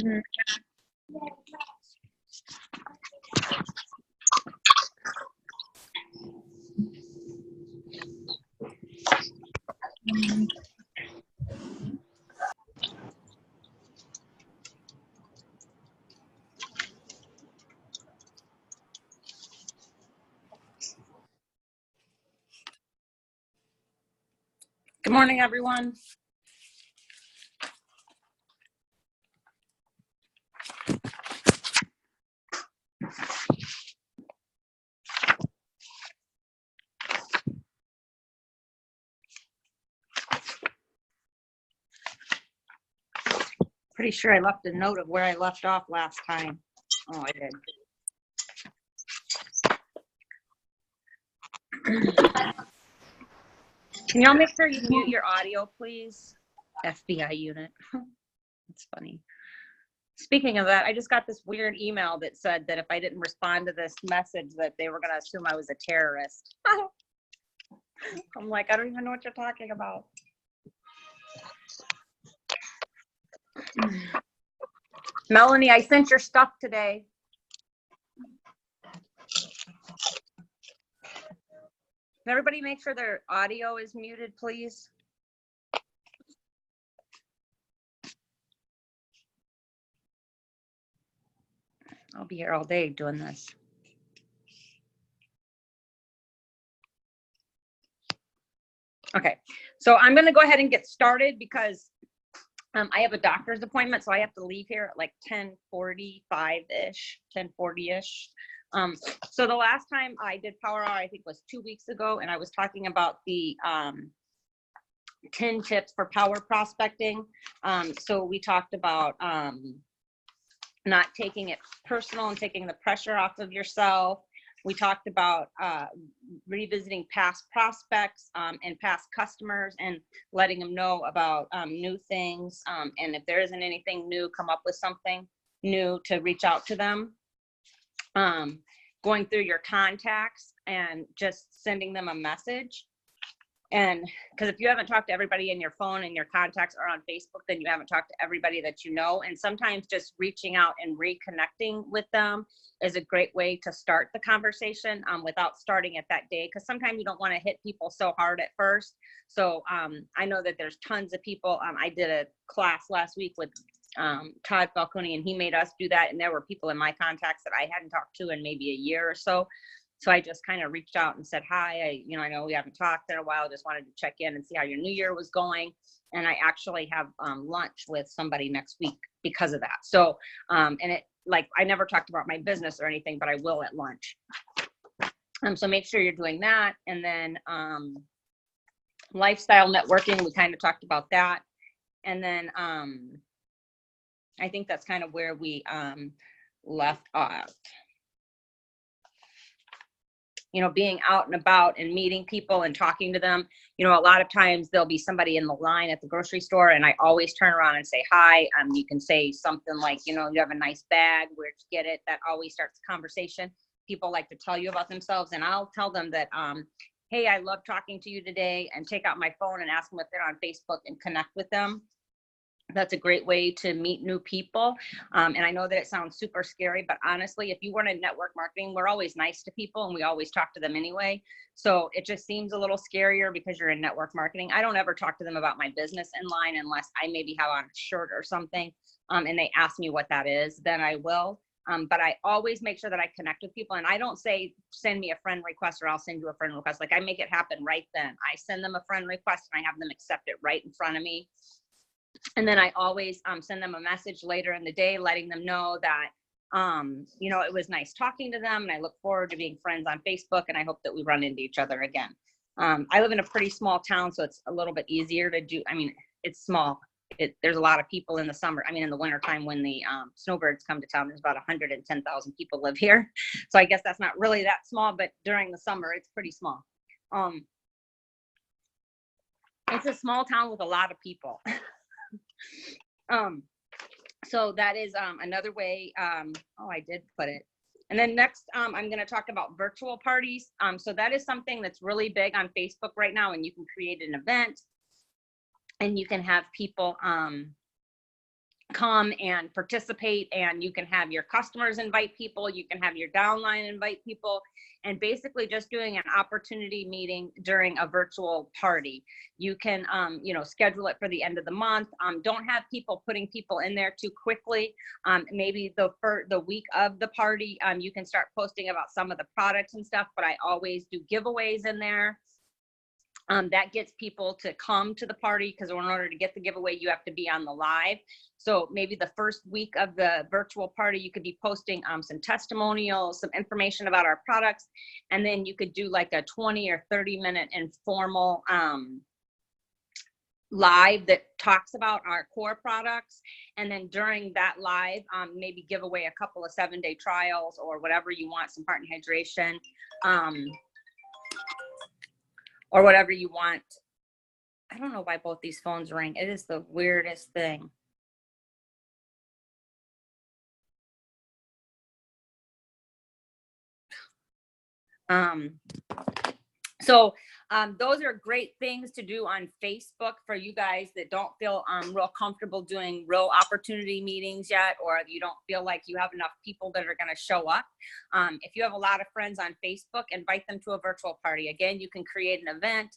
Mm-hmm. Good morning, everyone. Pretty sure I left a note of where I left off last time. Oh, I did. Can y'all make sure you mute your audio, please? FBI unit. That's funny. Speaking of that, I just got this weird email that said that if I didn't respond to this message that they were going to assume I was a terrorist. I'm like, I don't even know what you're talking about. Melanie, I sent your stuff today. Can everybody make sure their audio is muted, please? I'll be here all day doing this. Okay, so I'm going to go ahead and get started because I have a doctor's appointment, so I have to leave here at like 10:45-ish, 10:40-ish. So the last time I did Power Hour, I think was 2 weeks ago, and I was talking about the 10 tips for power prospecting. So we talked about not taking it personal and taking the pressure off of yourself. We talked about revisiting past prospects and past customers and letting them know about new things. And if there isn't anything new, come up with something new to reach out to them. Going through your contacts and just sending them a message. And because if you haven't talked to everybody in your phone and your contacts are on Facebook, then you haven't talked to everybody that you know. And sometimes just reaching out and reconnecting with them is a great way to start the conversation without starting it that day. Because sometimes you don't want to hit people so hard at first. So I know that there's tons of people. I did a class last week with Todd Falcone, and he made us do that. And there were people in my contacts that I hadn't talked to in maybe a year or so. So I just kind of reached out and said, hi, I know we haven't talked in a while. Just wanted to check in and see how your new year was going. And I actually have lunch with somebody next week because of that. So, and it like, I never talked about my business or anything, but I will at lunch. So make sure you're doing that. And then lifestyle networking, we kind of talked about that. And then I think that's kind of where we left off. Being out and about and meeting people and talking to them. A lot of times there'll be somebody in the line at the grocery store, and I always turn around and say hi. You can say something like, you have a nice bag, where'd you get it? That always starts the conversation. People like to tell you about themselves, and I'll tell them that, hey, I love talking to you today, and take out my phone and ask them if they're on Facebook and connect with them. That's a great way to meet new people. And I know that it sounds super scary, but honestly, if you weren't in network marketing, we're always nice to people and we always talk to them anyway. So it just seems a little scarier because you're in network marketing. I don't ever talk to them about my business in line unless I maybe have on a shirt or something and they ask me what that is, then I will. But I always make sure that I connect with people, and I don't say, send me a friend request or I'll send you a friend request. Like, I make it happen right then. I send them a friend request and I have them accept it right in front of me. And then I always send them a message later in the day, letting them know that, it was nice talking to them, and I look forward to being friends on Facebook, and I hope that we run into each other again. I live in a pretty small town, so it's a little bit easier to do. It's small. There's a lot of people in the summer. In the wintertime when the snowbirds come to town, there's about 110,000 people live here. So I guess that's not really that small, but during the summer, it's pretty small. It's a small town with a lot of people. So that is another way. I did put it. And then next, I'm going to talk about virtual parties. So that is something that's really big on Facebook right now, and you can create an event and you can have people come and participate, and you can have your customers invite people, you can have your downline invite people, and basically just doing an opportunity meeting during a virtual party. You can schedule it for the end of the month. Don't have people putting people in there too quickly. Maybe the week of the party, you can start posting about some of the products and stuff, but I always do giveaways in there. That gets people to come to the party, because in order to get the giveaway, you have to be on the live. So maybe the first week of the virtual party, you could be posting some testimonials, some information about our products, and then you could do like a 20 or 30-minute informal live that talks about our core products. And then during that live, maybe give away a couple of 7-day trials or whatever you want, some heart and hydration. Or whatever you want. I don't know why both these phones ring. It is the weirdest thing. So those are great things to do on Facebook for you guys that don't feel real comfortable doing real opportunity meetings yet, or you don't feel like you have enough people that are going to show up. If you have a lot of friends on Facebook, invite them to a virtual party. Again, you can create an event.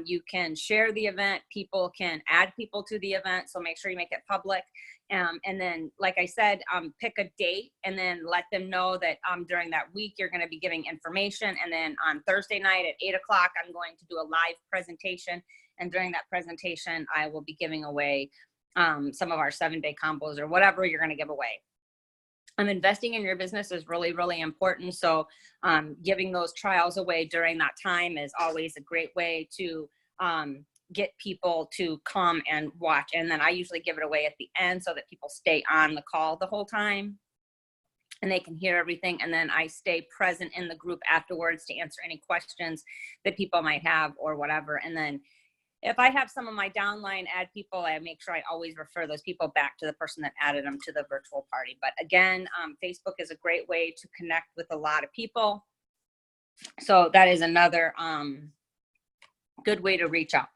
You can share the event. People can add people to the event, so make sure you make it public. And then, like I said, pick a date and then let them know that during that week you're going to be giving information. And then on Thursday night at 8 o'clock, I'm going to do a live presentation. And during that presentation, I will be giving away some of our 7-day combos or whatever you're going to give away. Investing in your business is really, really important. So giving those trials away during that time is always a great way to get people to come and watch. And then I usually give it away at the end so that people stay on the call the whole time and they can hear everything. And then I stay present in the group afterwards to answer any questions that people might have or whatever. And then if I have some of my downline add people, I make sure I always refer those people back to the person that added them to the virtual party. But again, Facebook is a great way to connect with a lot of people. So that is another good way to reach out.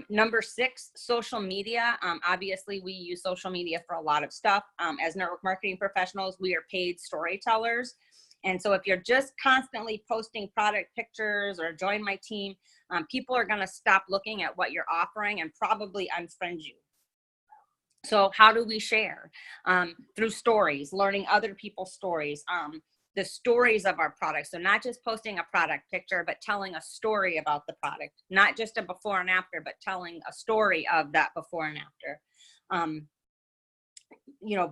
Number 6, social media. Obviously, we use social media for a lot of stuff. As network marketing professionals, we are paid storytellers. And so if you're just constantly posting product pictures or join my team, people are going to stop looking at what you're offering and probably unfriend you. So how do we share? Through stories, learning other people's stories, the stories of our products. So not just posting a product picture, but telling a story about the product, not just a before and after, but telling a story of that before and after.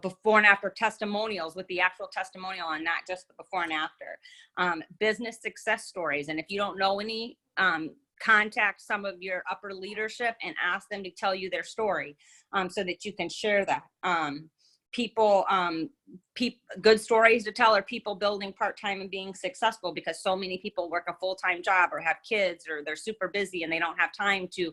Before and after testimonials with the actual testimonial and not just the before and after. Business success stories. And if you don't know any, contact some of your upper leadership and ask them to tell you their story so that you can share that. Good stories to tell are people building part-time and being successful, because so many people work a full-time job or have kids or they're super busy and they don't have time to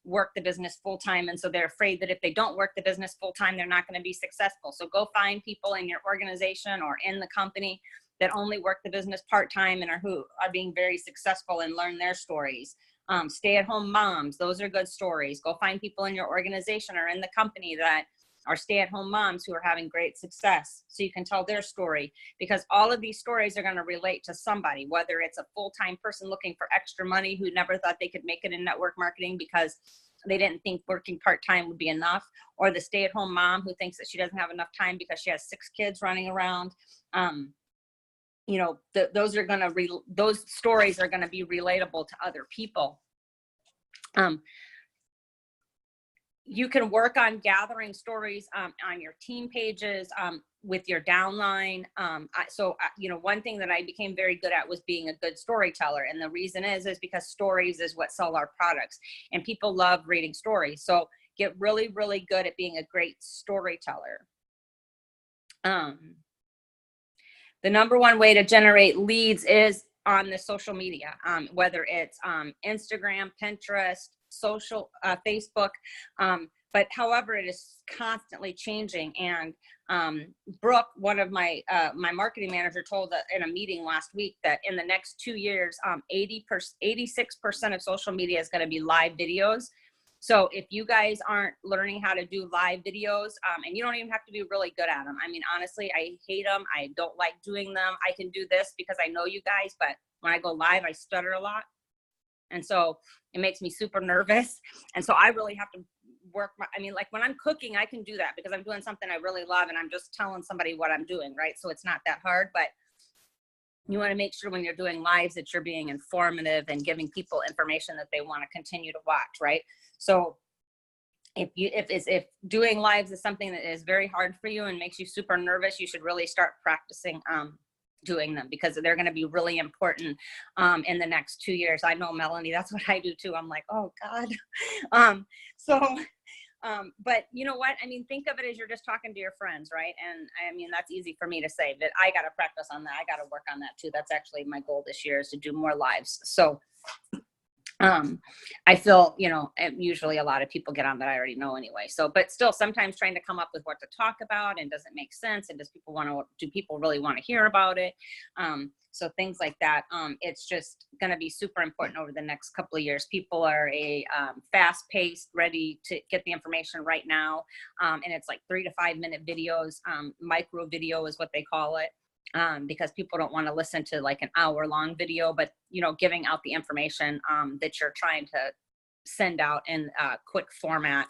work the business full-time. And so they're afraid that if they don't work the business full-time, they're not going to be successful. So go find people in your organization or in the company that only work the business part-time and who are being very successful, and learn their stories. Stay-at-home moms, those are good stories. Go find people in your organization or in the company that are stay-at-home moms who are having great success, so you can tell their story, because all of these stories are going to relate to somebody, whether it's a full-time person looking for extra money who never thought they could make it in network marketing because they didn't think working part-time would be enough, or the stay-at-home mom who thinks that she doesn't have enough time because she has 6 kids running around. Those stories are going to be relatable to other people. You can work on gathering stories on your team pages with your downline. One thing that I became very good at was being a good storyteller. And the reason is because stories is what sell our products, and people love reading stories. So get really, really good at being a great storyteller. The number one way to generate leads is on the social media, whether it's Instagram, Pinterest, social, Facebook, but however, it is constantly changing. And Brooke, one of my marketing manager, told in a meeting last week that in the next 2 years, 86% of social media is going to be live videos. So if you guys aren't learning how to do live videos, and you don't even have to be really good at them. I mean, honestly, I hate them. I don't like doing them. I can do this because I know you guys, but when I go live, I stutter a lot. And so it makes me super nervous. And so I really have to work. I mean, like when I'm cooking, I can do that because I'm doing something I really love and I'm just telling somebody what I'm doing, right? So it's not that hard, but you want to make sure when you're doing lives that you're being informative and giving people information that they want to continue to watch, right? So if doing lives is something that is very hard for you and makes you super nervous, you should really start practicing doing them, because they're going to be really important in the next 2 years. I know, Melanie, that's what I do too. I'm like, oh God. But you know what? I mean, think of it as you're just talking to your friends, right? And I mean, that's easy for me to say, but I got to practice on that. I got to work on that too. That's actually my goal this year, is to do more lives. So I feel, you know, usually a lot of people get on that I already know anyway. So, but still sometimes trying to come up with what to talk about, and does it make sense? And do people really want to hear about it? So things like that. It's just going to be super important over the next couple of years. People are fast paced, ready to get the information right now. And it's like 3 to 5 minute videos. Micro video is what they call it. Because people don't want to listen to like an hour-long video, but, you know, giving out the information that you're trying to send out in a quick format.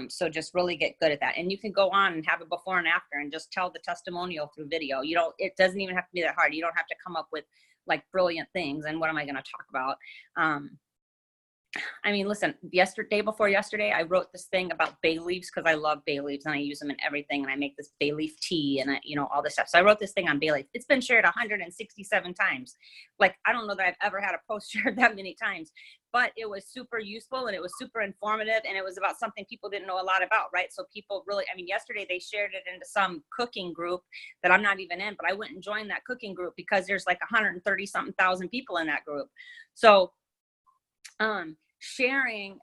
So just really get good at that. And you can go on and have a before and after and just tell the testimonial through video. It doesn't even have to be that hard. You don't have to come up with like brilliant things. And what am I going to talk about? I mean, listen, day before yesterday, I wrote this thing about bay leaves because I love bay leaves and I use them in everything. And I make this bay leaf tea and all this stuff. So I wrote this thing on bay leaf. It's been shared 167 times. Like, I don't know that I've ever had a post shared that many times, but it was super useful and it was super informative. And it was about something people didn't know a lot about, right? So people really, I mean, yesterday they shared it into some cooking group that I'm not even in, but I went and joined that cooking group because there's like 130 something thousand people in that group. So, sharing,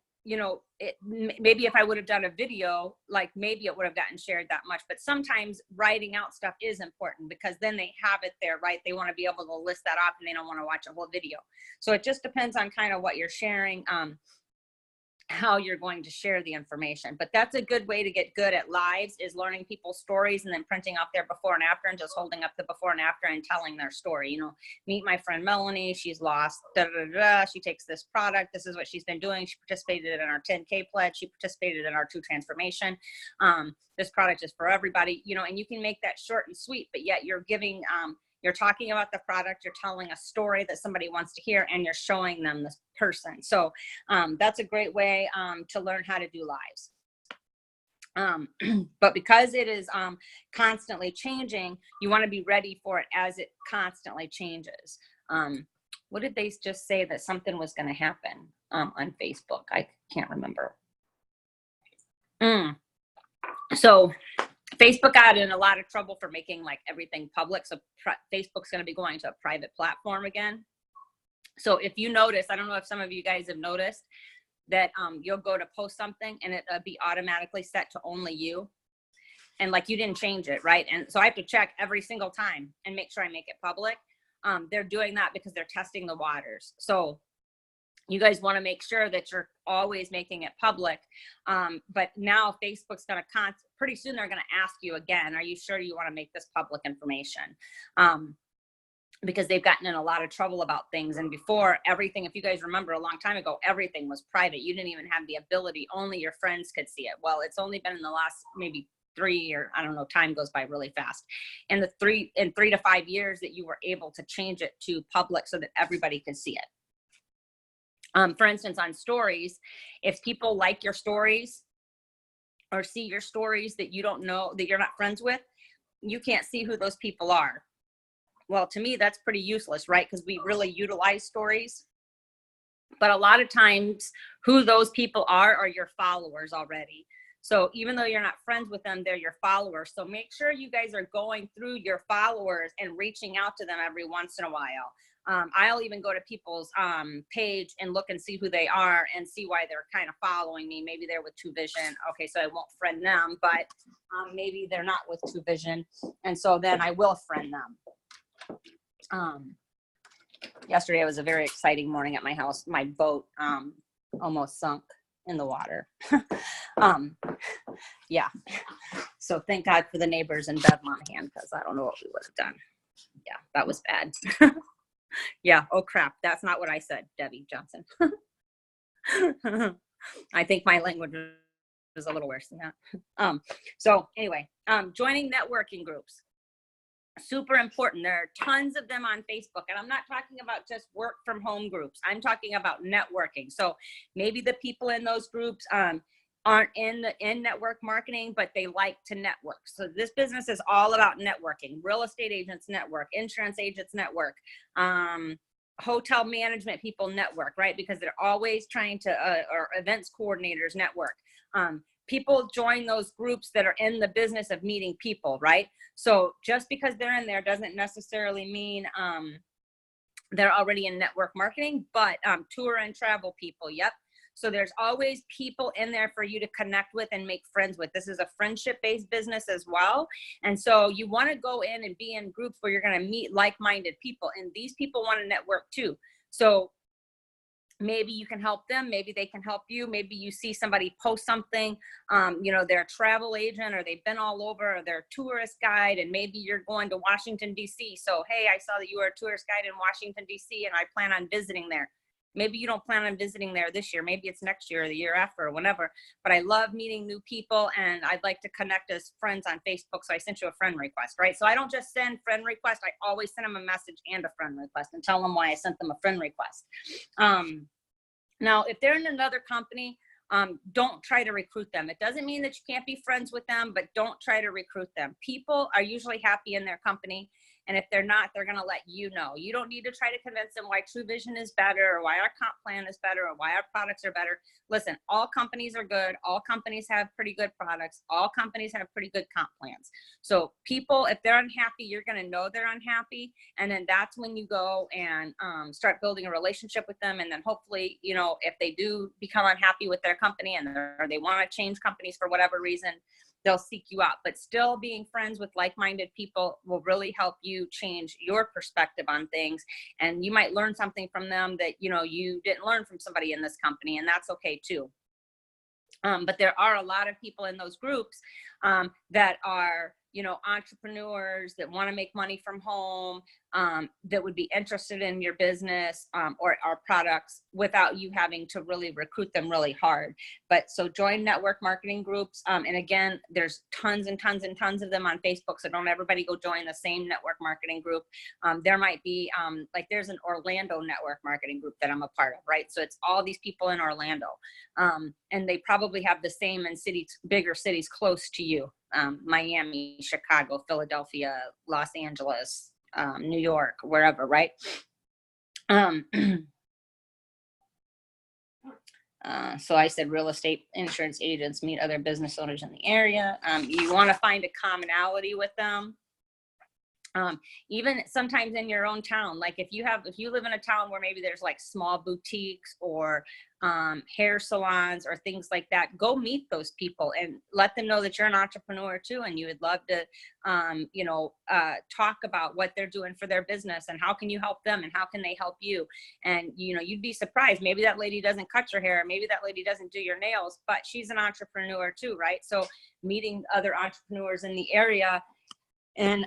maybe if I would have done a video, like maybe it would have gotten shared that much, but sometimes writing out stuff is important because then they have it there, right? They want to be able to list that off and they don't want to watch a whole video. So it just depends on kind of what you're sharing, how you're going to share the information. But that's a good way to get good at lives, is learning people's stories and then printing off their before and after and just holding up the before and after and telling their story. Meet my friend Melanie, she's lost, she takes this product, this is what she's been doing. She participated in our 10K pledge, she participated in our True Transformation. This product is for everybody, and you can make that short and sweet, but yet you're giving, you're talking about the product, you're telling a story that somebody wants to hear, and you're showing them this person. So that's a great way to learn how to do lives. But because it is constantly changing, you want to be ready for it as it constantly changes. What did they just say that something was going to happen on Facebook? I can't remember. So Facebook got in a lot of trouble for making like everything public. So Facebook's going to be going to a private platform again. So if you notice, I don't know if some of you guys have noticed that you'll go to post something and it'll be automatically set to only you. And like you didn't change it, right? And so I have to check every single time and make sure I make it public. They're doing that because they're testing the waters. So you guys want to make sure that you're always making it public. But now Facebook's going to pretty soon they're going to ask you again, are you sure you want to make this public information? Because they've gotten in a lot of trouble about things. And before, everything, if you guys remember a long time ago, everything was private. You didn't even have the ability, only your friends could see it. Well, it's only been in the last maybe 3 or I don't know, time goes by really fast. And in 3 to 5 years that you were able to change it to public so that everybody could see it. For instance, on stories, if people like your stories or see your stories that you don't know, that you're not friends with, you can't see who those people are. Well, to me, that's pretty useless, right? Because we really utilize stories. But a lot of times who those people are your followers already. So even though you're not friends with them, they're your followers. So make sure you guys are going through your followers and reaching out to them every once in a while. I'll even go to people's page and look and see who they are and see why they're kind of following me. Maybe they're with True Vision. Okay, so I won't friend them, but maybe they're not with True Vision. And so then I will friend them. Yesterday was a very exciting morning at my house. My boat almost sunk. in the water. Yeah. So thank God for the neighbors in Bev Monahan, because I don't know what we would have done. Yeah, that was bad. Yeah. Oh crap. That's not what I said, Debbie Johnson. I think my language was a little worse than that. So anyway, joining networking groups. Super important. There are tons of them on Facebook, and I'm not talking about just work from home groups. I'm talking about networking. So maybe the people in those groups aren't in network marketing, but they like to network. So this business is all about networking. Real estate agents network, insurance agents network, hotel management people network, right? Because they're always trying to, or events coordinators network. People join those groups that are in the business of meeting people, right? So just because they're in there doesn't necessarily mean they're already in network marketing, but tour and travel people, yep. So there's always people in there for you to connect with and make friends with. This is a friendship-based business as well. And so you want to go in and be in groups where you're going to meet like-minded people, and these people want to network too. So maybe you can help them, maybe they can help you, maybe you see somebody post something, you know, they're a travel agent or they've been all over, or they're a tourist guide, and maybe you're going to Washington, D.C. So, hey, I saw that you were a tourist guide in Washington, D.C. and I plan on visiting there. Maybe you don't plan on visiting there this year, maybe it's next year or the year after or whatever, but I love meeting new people and I'd like to connect as friends on Facebook. So I sent you a friend request, right? So I don't just send friend requests, I always send them a message and a friend request and tell them why I sent them a friend request. Now, if they're in another company, don't try to recruit them. It doesn't mean that you can't be friends with them, but don't try to recruit them. People are usually happy in their company. And if they're not, they're going to let you know. You don't need to try to convince them why True Vision is better or why our comp plan is better or why our products are better. Listen, all companies are good. All companies have pretty good products. All companies have pretty good comp plans. So people, if they're unhappy, you're going to know they're unhappy. And then that's when you go and start building a relationship with them. And then hopefully, you know, if they do become unhappy with their company and or they want to change companies for whatever reason, they'll seek you out. But still being friends with like-minded people will really help you change your perspective on things. And you might learn something from them that, you know, you didn't learn from somebody in this company, and that's okay too. But there are a lot of people in those groups that are, you know, entrepreneurs that want to make money from home, that would be interested in your business or our products without you having to really recruit them really hard. But so join network marketing groups. And again, there's tons and tons and tons of them on Facebook. So don't everybody go join the same network marketing group. There might be like there's an Orlando network marketing group that I'm a part of, right? So it's all these people in Orlando. And they probably have the same in cities, bigger cities close to you. Miami, Chicago, Philadelphia, Los Angeles, New York, wherever, right? So I said real estate insurance agents meet other business owners in the area. You want to find a commonality with them. Even sometimes in your own town, like if you live in a town where maybe there's like small boutiques or hair salons or things like that, go meet those people and let them know that you're an entrepreneur too, and you would love to talk about what they're doing for their business and how can you help them and how can they help you. And you know, you'd be surprised, maybe that lady doesn't cut your hair, maybe that lady doesn't do your nails, but she's an entrepreneur too, right? So meeting other entrepreneurs in the area and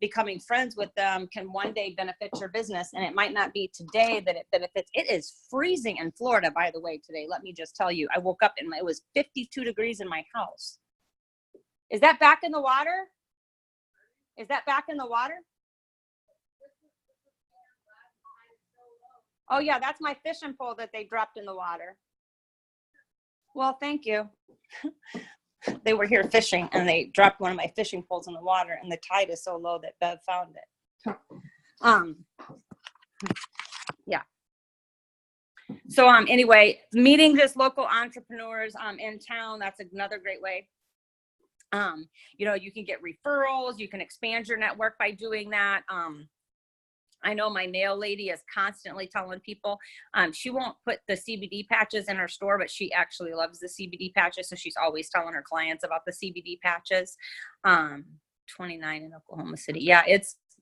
becoming friends with them can one day benefit your business. And it might not be today that it benefits. It is freezing in Florida, by the way, today. Let me just tell you, I woke up and it was 52 degrees in my house. Is that back in the water? Is that back in the water? Oh yeah, that's my fishing pole that they dropped in the water. Well, thank you. They were here fishing and they dropped one of my fishing poles in the water, and the tide is so low that Bev found it. Yeah. So anyway, meeting just local entrepreneurs in town, that's another great way. You know, you can get referrals, you can expand your network by doing that. I know my nail lady is constantly telling people, she won't put the CBD patches in her store, but she actually loves the CBD patches. So she's always telling her clients about the CBD patches. 29 in Oklahoma City. Yeah,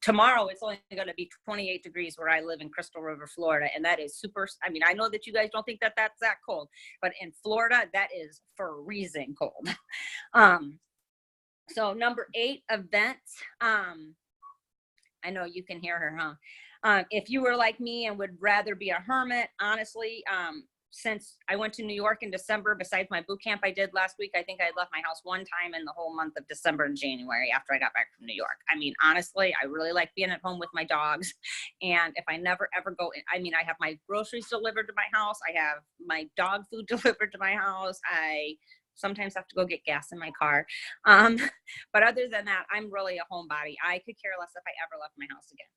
tomorrow it's only going to be 28 degrees where I live in Crystal River, Florida. And that is super, I mean, I know that you guys don't think that that's that cold, but in Florida, that is freezing cold. So number 8, events. I know you can hear her, huh? If you were like me and would rather be a hermit, honestly, since I went to New York in December, besides my boot camp I did last week, I think I left my house one time in the whole month of December and January after I got back from New York. I mean, honestly, I really like being at home with my dogs. And if I never ever go in, I mean, I have my groceries delivered to my house. I have my dog food delivered to my house. I sometimes have to go get gas in my car. But other than that, I'm really a homebody. I could care less if I ever left my house again.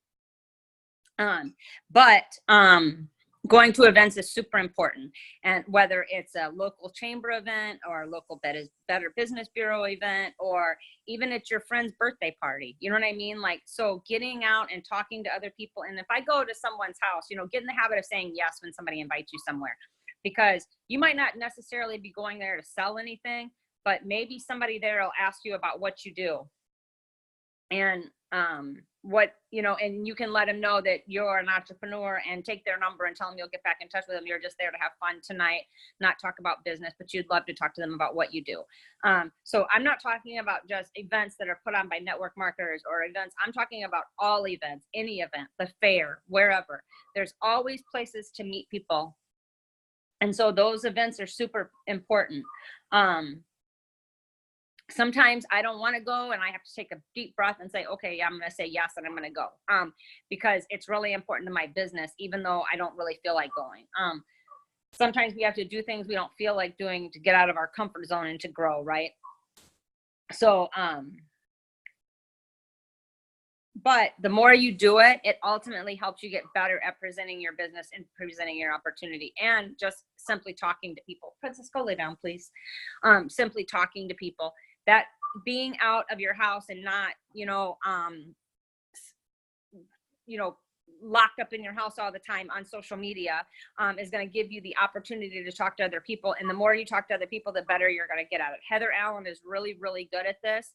Going to events is super important. And whether it's a local chamber event or a local Better Business Bureau event, or even it's your friend's birthday party, you know what I mean? Like, so getting out and talking to other people. And if I go to someone's house, you know, get in the habit of saying yes when somebody invites you somewhere, because you might not necessarily be going there to sell anything, but maybe somebody there will ask you about what you do. And, what, you know, and you can let them know that you're an entrepreneur and take their number and tell them you'll get back in touch with them. You're just there to have fun tonight, not talk about business, but you'd love to talk to them about what you do. So I'm not talking about just events that are put on by network marketers or events. I'm talking about all events, any event, the fair, wherever. There's always places to meet people. And so those events are super important. Sometimes I don't want to go and I have to take a deep breath and say, okay, yeah, I'm going to say yes and I'm going to go, because it's really important to my business, even though I don't really feel like going. Sometimes we have to do things we don't feel like doing to get out of our comfort zone and to grow, right? So, but the more you do it, it ultimately helps you get better at presenting your business and presenting your opportunity, and just simply talking to people. Princess, go lay down, please. Simply talking to people. That being out of your house and not, locked up in your house all the time on social media, is going to give you the opportunity to talk to other people. And the more you talk to other people, the better you're going to get at it. Heather Allen is really, really good at this.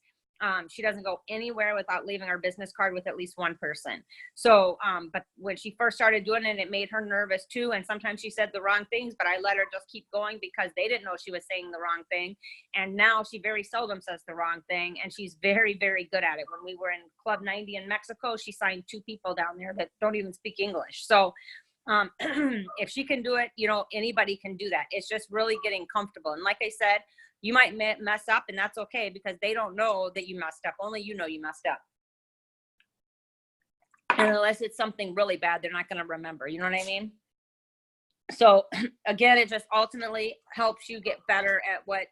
She doesn't go anywhere without leaving her business card with at least one person. So, but when she first started doing it, it made her nervous too. And sometimes she said the wrong things, but I let her just keep going because they didn't know she was saying the wrong thing. And now she very seldom says the wrong thing. And she's very, very good at it. When we were in Club 90 in Mexico, she signed 2 people down there that don't even speak English. So, if she can do it, anybody can do that. It's just really getting comfortable. And like I said, you might mess up, and that's okay, because they don't know that you messed up. Only you know you messed up. And unless it's something really bad, they're not going to remember. You know what I mean? So again, it just ultimately helps you get better at what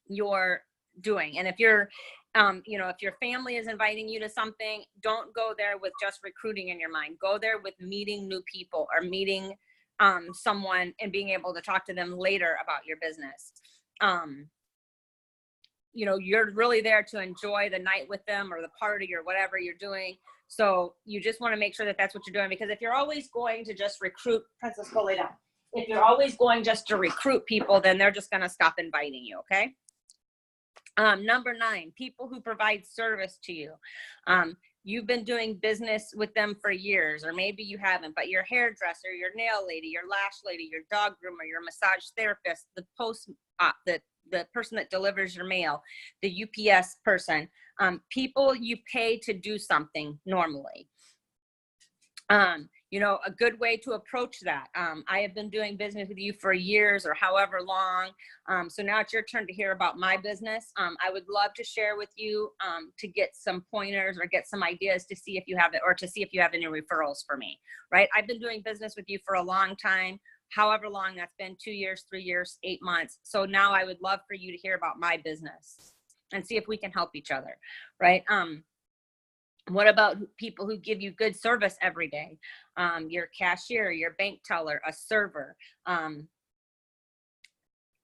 you're doing. And if you're, if your family is inviting you to something, don't go there with just recruiting in your mind. Go there with meeting new people, or meeting someone and being able to talk to them later about your business. You're really there to enjoy the night with them, or the party, or whatever you're doing. So you just want to make sure that that's what you're doing, because if you're always going to just recruit, Princess, go lay down. If you're always going just to recruit people, then they're just going to stop inviting you. Okay. Number 9, people who provide service to you. You've been doing business with them for years, or maybe you haven't, but your hairdresser, your nail lady, your lash lady, your dog groomer, your massage therapist, the the person that delivers your mail, the UPS person, people you pay to do something normally. A good way to approach that. I have been doing business with you for years, or however long. So now it's your turn to hear about my business. I would love to share with you, to get some pointers or get some ideas to see if you have it, or to see if you have any referrals for me, right? I've been doing business with you for a long time, however long that's been, 2 years, 3 years, 8 months. So now I would love for you to hear about my business and see if we can help each other, right? What about people who give you good service every day? Your cashier, your bank teller, a server,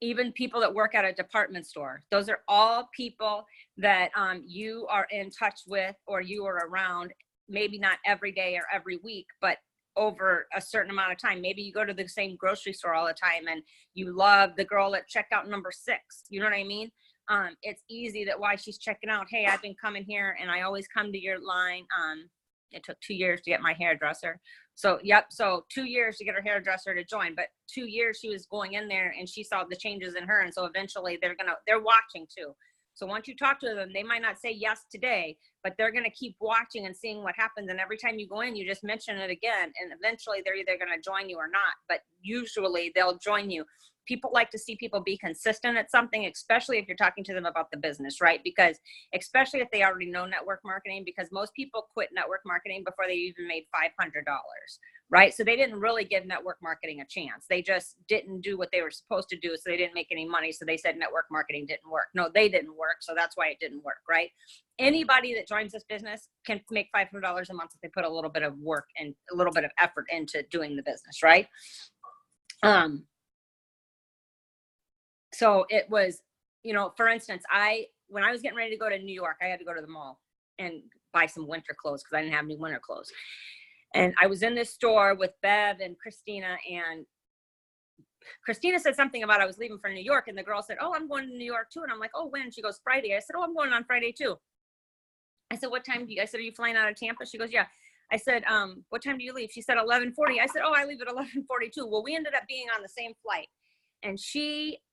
even people that work at a department store. Those are all people that you are in touch with, or you are around, maybe not every day or every week, but over a certain amount of time. Maybe you go to the same grocery store all the time and you love the girl at checkout number 6. You know what I mean? it's easy that why she's checking out, hey, I've been coming here and I always come to your line. It took 2 years to get my hairdresser. So, yep. So 2 years to get her hairdresser to join, but 2 years she was going in there and she saw the changes in her. And so eventually they're watching too. So once you talk to them, they might not say yes today, but they're going to keep watching and seeing what happens. And every time you go in, you just mention it again. And eventually they're either going to join you or not, but usually they'll join you. People like to see people be consistent at something, especially if you're talking to them about the business, right? Because especially if they already know network marketing, because most people quit network marketing before they even made $500, right? So they didn't really give network marketing a chance. They just didn't do what they were supposed to do. So they didn't make any money. So they said network marketing didn't work. No, they didn't work. So that's why it didn't work, right? Anybody that joins this business can make $500 a month if they put a little bit of work and a little bit of effort into doing the business, right? So it was, you know, for instance, when I was getting ready to go to New York, I had to go to the mall and buy some winter clothes because I didn't have any winter clothes. And I was in this store with Bev and Christina, and Christina said something about I was leaving for New York, and the girl said, oh, I'm going to New York too. And I'm like, oh, when? She goes, Friday. I said, oh, I'm going on Friday too. I said, what time I said, are you flying out of Tampa? She goes, yeah. I said, what time do you leave? She said, 11:40. I said, oh, I leave at 11:42. Well, we ended up being on the same flight. And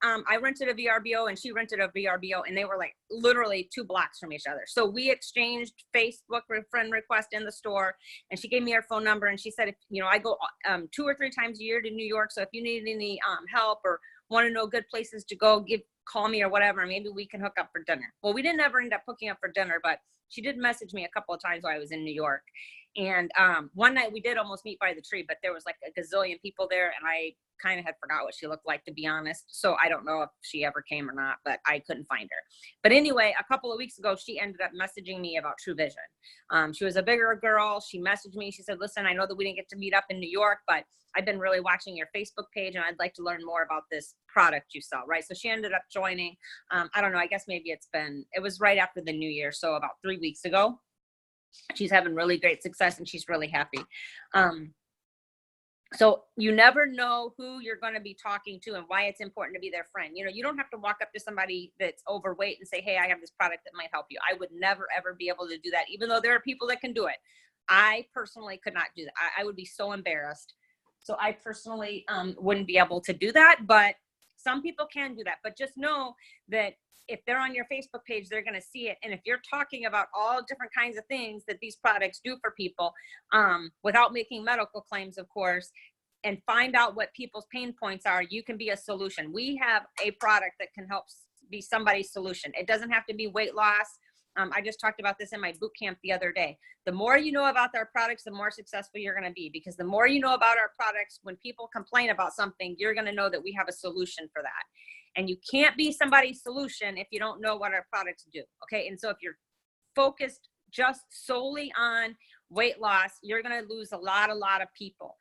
I rented a VRBO and she rented a VRBO, and they were like literally 2 blocks from each other. So we exchanged Facebook friend request in the store, and she gave me her phone number, and she said, if, you know, I go 2 or 3 times a year to New York. So if you need any help or want to know good places to go, call me or whatever. Maybe we can hook up for dinner. Well, we didn't ever end up hooking up for dinner, but she did message me a couple of times while I was in New York. And one night we did almost meet by the tree, but there was like a gazillion people there, and I kind of had forgot what she looked like, to be honest. So I don't know if she ever came or not, but I couldn't find her. But anyway, a couple of weeks ago, she ended up messaging me about True Vision. She was a bigger girl. She messaged me. She said, listen, I know that we didn't get to meet up in New York, but I've been really watching your Facebook page, and I'd like to learn more about this product you sell, right? So she ended up joining. I don't know. I guess maybe it was right after the New Year. So about 3 weeks ago. She's having really great success, and she's really happy. So you never know who you're going to be talking to and why it's important to be their friend. You know, you don't have to walk up to somebody that's overweight and say, hey, I have this product that might help you. I would never, ever be able to do that, even though there are people that can do it. I personally could not do that. I would be so embarrassed. So I personally wouldn't be able to do that, but some people can do that. But just know that if they're on your Facebook page, they're going to see it. And if you're talking about all different kinds of things that these products do for people, without making medical claims, of course, and find out what people's pain points are, you can be a solution. We have a product that can help be somebody's solution. It doesn't have to be weight loss. I just talked about this in my boot camp the other day. The more you know about our products, the more successful you're going to be, because the more you know about our products, when people complain about something, you're going to know that we have a solution for that. And you can't be somebody's solution if you don't know what our products do. Okay. And so if you're focused just solely on weight loss, you're going to lose a lot of people,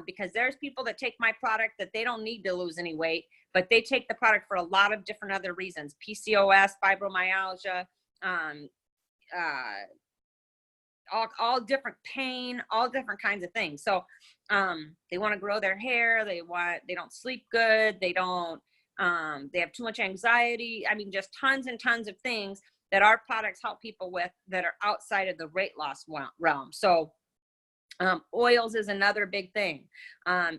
because there's people that take my product that they don't need to lose any weight, but they take the product for a lot of different other reasons: PCOS, fibromyalgia, all different pain, all different kinds of things. So they want to grow their hair. They don't sleep good. They have too much anxiety. I mean, just tons and tons of things that our products help people with that are outside of the weight loss realm. So oils is another big thing.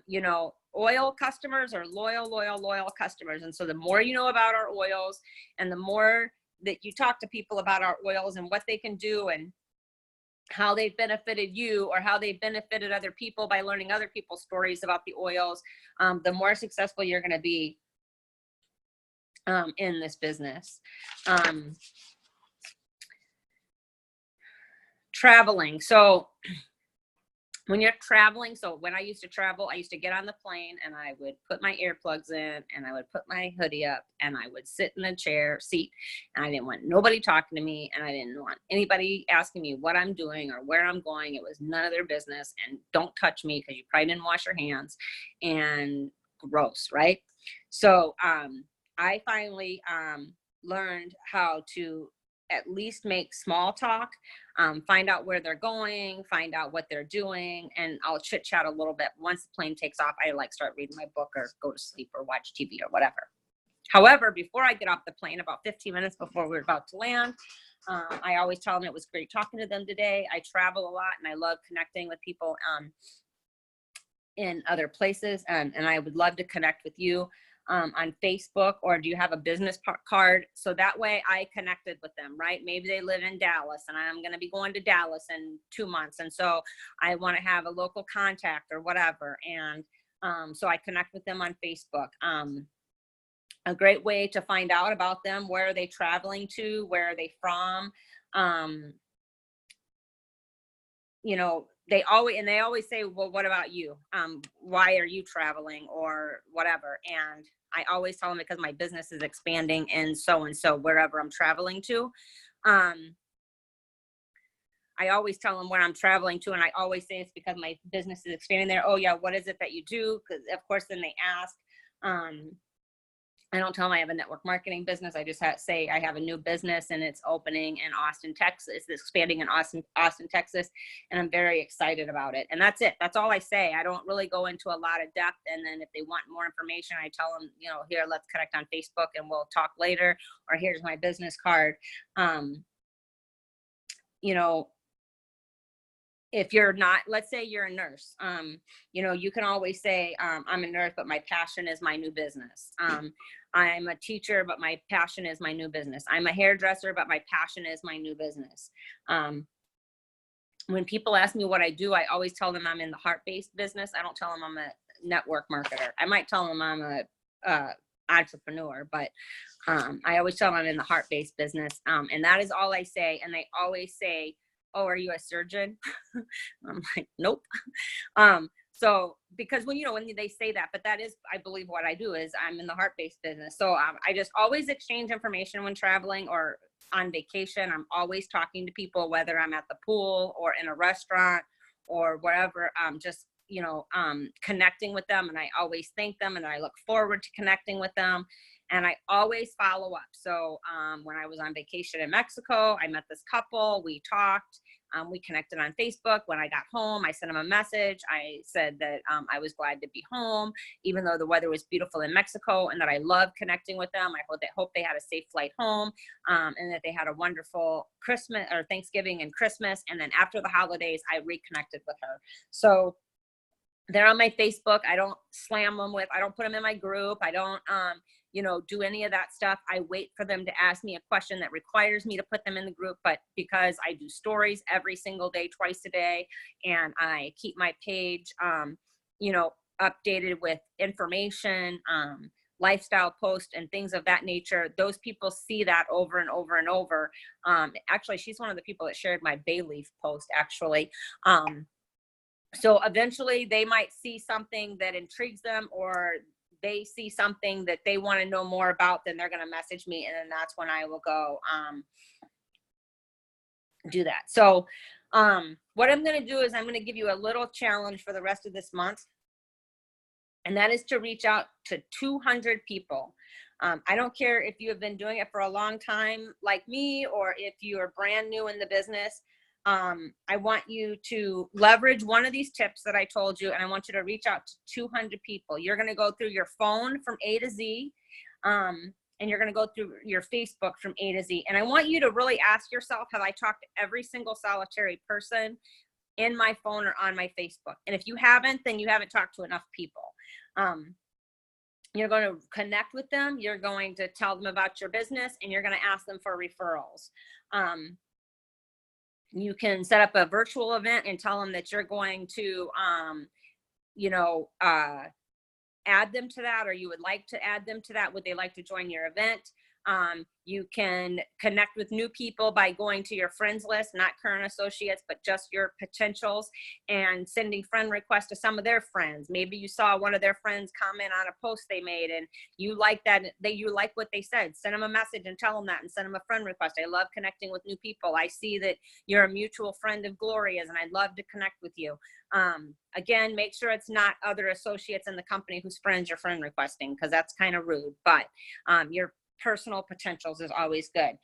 You know, oil customers are loyal customers. And so the more you know about our oils, and the more that you talk to people about our oils and what they can do and how they've benefited you or how they've benefited other people by learning other people's stories about the oils, the more successful you're going to be in this business. Traveling. So when you're traveling, so when I used to travel, I used to get on the plane and I would put my earplugs in and I would put my hoodie up and I would sit in a seat, and I didn't want nobody talking to me, and I didn't want anybody asking me what I'm doing or where I'm going. It was none of their business, and don't touch me because you probably didn't wash your hands, and gross, right? So I finally learned how to at least make small talk, find out where they're going, find out what they're doing, and I'll chit chat a little bit. Once the plane takes off, I start reading my book or go to sleep or watch TV or whatever. However, before I get off the plane, about 15 minutes before we're about to land, I always tell them it was great talking to them today. I travel a lot and I love connecting with people in other places. And I would love to connect with you on Facebook, or do you have a business card? So that way I connected with them, right? Maybe they live in Dallas and I'm going to be going to Dallas in 2 months. And so I want to have a local contact or whatever. And so I connect with them on Facebook. A great way to find out about them: where are they traveling to? Where are they from? You know, they always say, well, what about you? Why are you traveling or whatever? And I always tell them, because my business is expanding and so wherever I'm traveling to. I always tell them where I'm traveling to, and I always say it's because my business is expanding there. Oh yeah, what is it that you do? Because of course then they ask. I don't tell them I have a network marketing business. I just say I have a new business and it's opening in Austin, Texas. It's expanding in Austin, Texas, and I'm very excited about it. And that's it. That's all I say. I don't really go into a lot of depth. And then if they want more information, I tell them, you know, here, let's connect on Facebook and we'll talk later. Or here's my business card. You know, if you're not, let's say you're a nurse, you know, you can always say, I'm a nurse, but my passion is my new business. I'm a teacher, but my passion is my new business. I'm a hairdresser, but my passion is my new business. When people ask me what I do, I always tell them I'm in the heart-based business. I don't tell them I'm a network marketer. I might tell them I'm a entrepreneur, but I always tell them I'm in the heart-based business. And that is all I say. And they always say, oh, are you a surgeon? I'm like, nope. So because when they say that, but that is, I believe what I do is I'm in the heart-based business. So I just always exchange information when traveling or on vacation. I'm always talking to people, whether I'm at the pool or in a restaurant or wherever, just, connecting with them. And I always thank them and I look forward to connecting with them. And I always follow up. So when I was on vacation in Mexico, I met this couple, we talked, we connected on Facebook. When I got home, I sent them a message. I said that I was glad to be home, even though the weather was beautiful in Mexico, and that I loved connecting with them. I hope they had a safe flight home, and that they had a wonderful Christmas or Thanksgiving and Christmas. And then after the holidays, I reconnected with her. So they're on my Facebook. I don't slam them I don't put them in my group. I don't, do any of that stuff. I wait for them to ask me a question that requires me to put them in the group. But because I do stories every single day, twice a day, and I keep my page, updated with information, lifestyle posts and things of that nature, those people see that over and over and over. Actually, she's one of the people that shared my bay leaf post, actually. So eventually they might see something that intrigues them, or they see something that they want to know more about, then they're going to message me. And then that's when I will go do that. So what I'm going to do is I'm going to give you a little challenge for the rest of this month. And that is to reach out to 200 people. I don't care if you have been doing it for a long time like me, or if you are brand new in the business. I want you to leverage one of these tips that I told you, and I want you to reach out to 200 people. You're going to go through your phone from A to Z, and you're going to go through your Facebook from A to Z. And I want you to really ask yourself, have I talked to every single solitary person in my phone or on my Facebook? And if you haven't, then you haven't talked to enough people. You're going to connect with them. You're going to tell them about your business, and you're going to ask them for referrals. You can set up a virtual event and tell them that you're going to, add them to that, or you would like to add them to that. Would they like to join your event? You can connect with new people by going to your friends list, not current associates, but just your potentials, and sending friend requests to some of their friends. Maybe you saw one of their friends comment on a post they made and you like that, you like what they said. Send them a message and tell them that, and send them a friend request. I love connecting with new people. I see that you're a mutual friend of Gloria's and I'd love to connect with you. Again, make sure it's not other associates in the company whose friends you're friend requesting, because that's kind of rude. But your personal potentials is always good.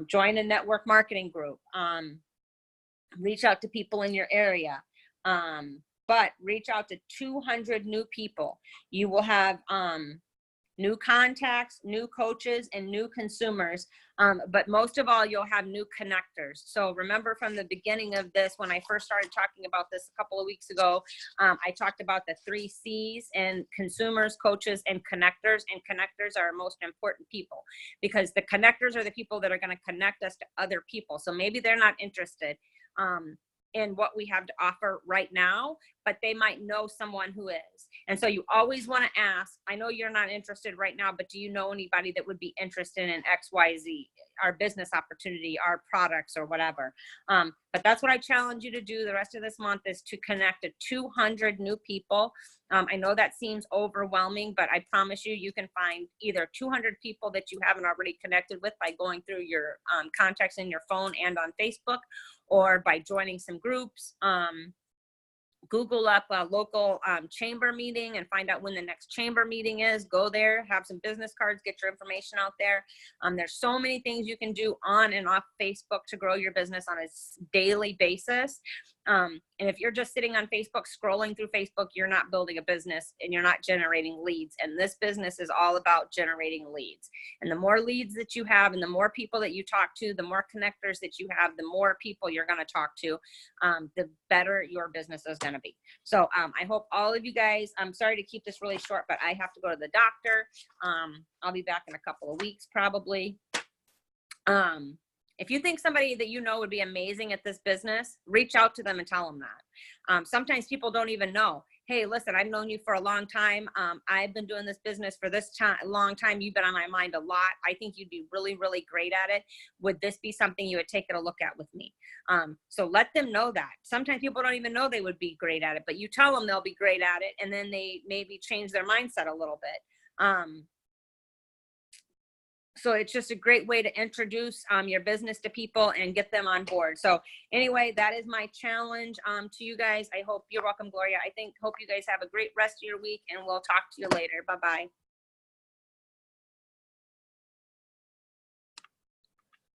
Join a network marketing group. Reach out to people in your area. But reach out to 200 new people. You will have new contacts, new coaches, and new consumers. But most of all, you'll have new connectors. So remember from the beginning of this, when I first started talking about this a couple of weeks ago, I talked about the 3 C's, and consumers, coaches, and connectors. And connectors are our most important people, because the connectors are the people that are going to connect us to other people. So maybe they're not interested in what we have to offer right now, but they might know someone who is. And so you always want to ask, I know you're not interested right now, but do you know anybody that would be interested in XYZ, our business opportunity, our products, or whatever? But that's what I challenge you to do the rest of this month, is to connect to 200 new people. I know that seems overwhelming, but I promise you, you can find either 200 people that you haven't already connected with by going through your contacts in your phone and on Facebook, or by joining some groups. Google up a local chamber meeting and find out when the next chamber meeting is. Go there, have some business cards, get your information out there. There's so many things you can do on and off Facebook to grow your business on a daily basis. And if you're just sitting on Facebook, scrolling through Facebook, you're not building a business and you're not generating leads. And this business is all about generating leads. And the more leads that you have, and the more people that you talk to, the more connectors that you have, the more people you're going to talk to, the better your business is going to be. So I hope all of you guys, I'm sorry to keep this really short, but I have to go to the doctor. I'll be back in a couple of weeks, probably. If you think somebody that you know would be amazing at this business, reach out to them and tell them that. Sometimes people don't even know, hey, listen, I've known you for a long time. I've been doing this business for this long time. You've been on my mind a lot. I think you'd be really, really great at it. Would this be something you would take a look at with me? So let them know that. Sometimes people don't even know they would be great at it, but you tell them they'll be great at it, and then they maybe change their mindset a little bit. So it's just a great way to introduce your business to people and get them on board. So anyway, that is my challenge to you guys. I hope you're welcome, Gloria. Hope you guys have a great rest of your week, and we'll talk to you later. Bye-bye.